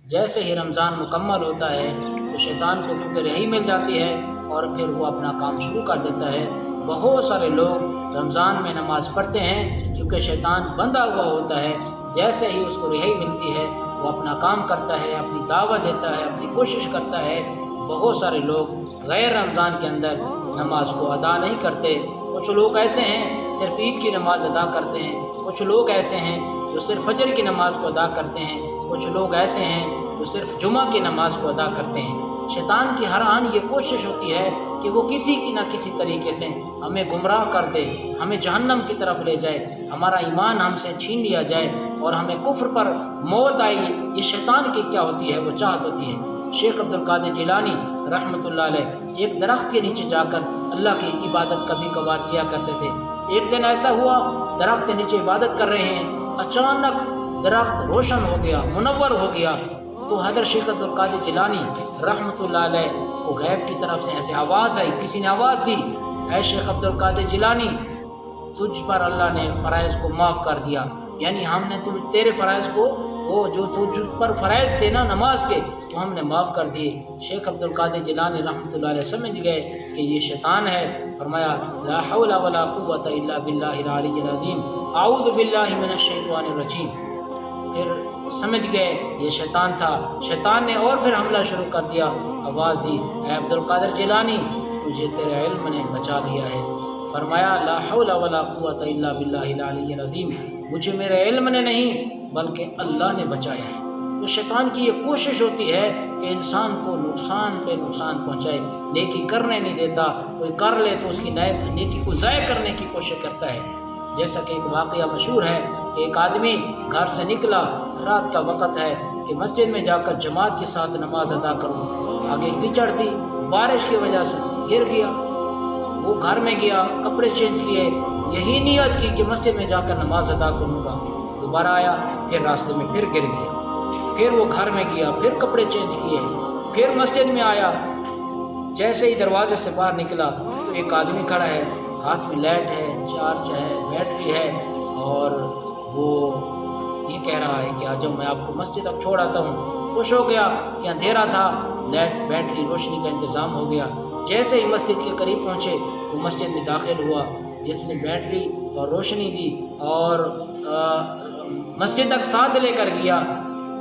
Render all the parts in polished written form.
جیسے ہی رمضان مکمل ہوتا ہے تو شیطان کو کیونکہ رہائی مل جاتی ہے اور پھر وہ اپنا کام شروع کر دیتا ہے۔ بہت سارے لوگ رمضان میں نماز پڑھتے ہیں کیونکہ شیطان بندھا ہوا ہوتا ہے، جیسے ہی اس کو رہائی ملتی ہے وہ اپنا کام کرتا ہے، اپنی دعوت دیتا ہے، اپنی کوشش کرتا ہے۔ بہت سارے لوگ غیر رمضان کے اندر نماز کو ادا نہیں کرتے۔ کچھ لوگ ایسے ہیں صرف عید کی نماز ادا کرتے ہیں، کچھ لوگ ایسے ہیں جو صرف فجر کی نماز کو ادا کرتے ہیں، کچھ لوگ ایسے ہیں جو صرف جمعہ کی نماز کو ادا کرتے ہیں۔ شیطان کی ہر آن یہ کوشش ہوتی ہے کہ وہ کسی کی نہ کسی طریقے سے ہمیں گمراہ کر دے، ہمیں جہنم کی طرف لے جائے، ہمارا ایمان ہم سے چھین لیا جائے اور ہمیں کفر پر موت آئی۔ یہ شیطان کی کیا ہوتی ہے؟ وہ چاہت ہوتی ہے۔ شیخ عبد القادر جیلانی رحمۃ اللہ علیہ ایک درخت کے نیچے جا کر اللہ کی عبادت کبھی کبھار کیا کرتے تھے۔ ایک دن ایسا ہوا درخت کے نیچے عبادت کر رہے ہیں، اچانک درخت روشن ہو گیا، منور ہو گیا۔ تو حضرت شیخ عبد القادر جیلانی رحمۃ اللہ علیہ کو غیب کی طرف سے ایسے آواز آئی، کسی نے آواز دی، اے شیخ عبد القادر جیلانی، تجھ پر اللہ نے فرائض کو معاف کر دیا، یعنی ہم نے تیرے فرائض کو، وہ جو تجھ پر فرائض تھے نا نماز کے، تو ہم نے معاف کر دیے۔ شیخ عبد القادر جیلانی رحمۃ اللہ علیہ سمجھ گئے کہ یہ شیطان ہے۔ فرمایا لا حول ولا قوۃ الا باللہ العلی العظیم، اعوذ باللہ من الشیطان الرجیم۔ پھر سمجھ گئے یہ شیطان تھا۔ شیطان نے اور پھر حملہ شروع کر دیا، آواز دی، اے عبد القادر جیلانی، تجھے تیرے علم نے بچا لیا ہے۔ فرمایا لا حول ولا قوۃ الا باللہ العلی العظیم، مجھے میرے علم نے نہیں بلکہ اللہ نے بچایا ہے۔ تو شیطان کی یہ کوشش ہوتی ہے کہ انسان کو نقصان پہ نقصان پہنچائے، نیکی کرنے نہیں دیتا، کوئی کر لے تو اس کی نیکی کو ضائع کرنے کی کوشش کرتا ہے۔ جیسا کہ ایک واقعہ مشہور ہے کہ ایک آدمی گھر سے نکلا، رات کا وقت ہے کہ مسجد میں جا کر جماعت کے ساتھ نماز ادا کروں، آگے کیچڑ تھی، بارش کی وجہ سے گر گیا۔ وہ گھر میں گیا، کپڑے چینج کیے، یہی نیت کی کہ مسجد میں جا کر نماز ادا کروں گا۔ دوبارہ آیا، پھر راستے میں پھر گر گیا، پھر وہ گھر میں گیا، پھر کپڑے چینج کیے، پھر مسجد میں آیا۔ جیسے ہی دروازے سے باہر نکلا تو ایک آدمی کھڑا ہے، ہاتھ میں لائٹ ہے، چارج ہے، بیٹری ہے، اور وہ یہ کہہ رہا ہے کہ آجاؤ میں آپ کو مسجد تک چھوڑ آتا ہوں۔ خوش ہو گیا کہ اندھیرا تھا، لائٹ بیٹری روشنی کا انتظام ہو گیا۔ جیسے ہی مسجد کے قریب پہنچے وہ مسجد میں داخل ہوا، جس نے بیٹری اور روشنی دی اور مسجد تک ساتھ لے کر گیا۔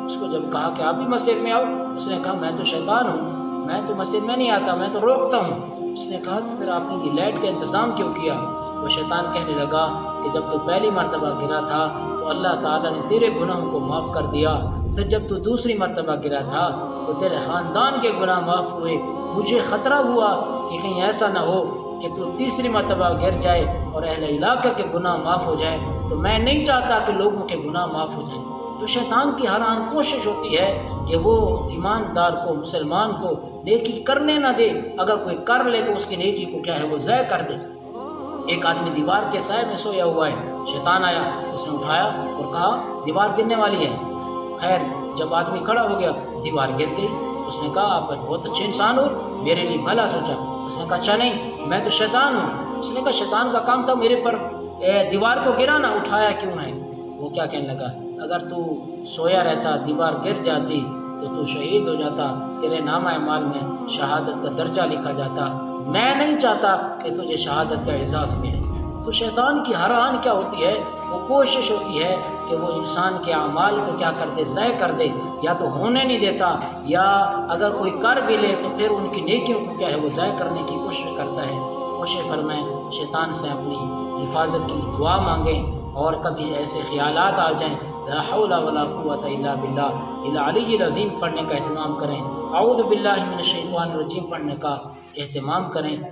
اس کو جب کہا کہ آپ بھی مسجد میں آؤ، اس نے کہا میں تو شیطان ہوں، میں تو مسجد میں نہیں آتا، میں تو روکتا ہوں۔ اس نے کہا تو پھر آپ نے یہ لائٹ کا انتظام کیوں کیا؟ وہ شیطان کہنے لگا کہ جب تو پہلی مرتبہ گرا تھا تو اللہ تعالیٰ نے تیرے گناہوں کو معاف کر دیا، پھر جب تو دوسری مرتبہ گرا تھا تو تیرے خاندان کے گناہ معاف ہوئے، مجھے خطرہ ہوا کہ کہیں ایسا نہ ہو کہ تو تیسری مرتبہ گر جائے اور اہل علاقہ کے گناہ معاف ہو جائے، تو میں نہیں چاہتا کہ لوگوں کے گناہ معاف ہو جائیں۔ تو شیطان کی ہر آن کوشش ہوتی ہے کہ وہ ایماندار کو، مسلمان کو نیکی کرنے نہ دے، اگر کوئی کر لے تو اس کی نیکی کو کیا ہے وہ ضائع کر دے۔ ایک آدمی دیوار کے سائے میں سویا ہوا ہے، شیطان آیا، اس نے اٹھایا اور کہا دیوار گرنے والی ہے۔ خیر جب آدمی کھڑا ہو گیا دیوار گر گئی۔ اس نے کہا آپ بہت اچھے انسان ہو، میرے لیے بھلا سوچا۔ اس نے کہا اچھا نہیں، میں تو شیطان ہوں۔ اس نے کہا شیطان کا کام تھا میرے پر دیوار کو گرانا، اٹھایا کیوں ہے؟ وہ کیا کہنے لگا، اگر تو سویا رہتا دیوار گر جاتی تو شہید ہو جاتا، تیرے نامہ اعمال میں شہادت کا درجہ لکھا جاتا، میں نہیں چاہتا کہ تجھے شہادت کا اعزاز ملے۔ تو شیطان کی ہر آن کیا ہوتی ہے، وہ کوشش ہوتی ہے کہ وہ انسان کے اعمال کو کیا کر دے، ضائع کر دے، یا تو ہونے نہیں دیتا، یا اگر کوئی کر بھی لے تو پھر ان کی نیکیوں کو کیا ہے وہ ضائع کرنے کی کوشش کرتا ہے۔ کوشش فرمائیں شیطان سے اپنی حفاظت کی دعا مانگیں، اور کبھی ایسے خیالات آ جائیں لا حول ولا قوۃ الا باللہ العلی العظیم پڑھنے کا اہتمام کریں، اعوذ باللہ من الشیطان الرجیم پڑھنے کا اہتمام کریں۔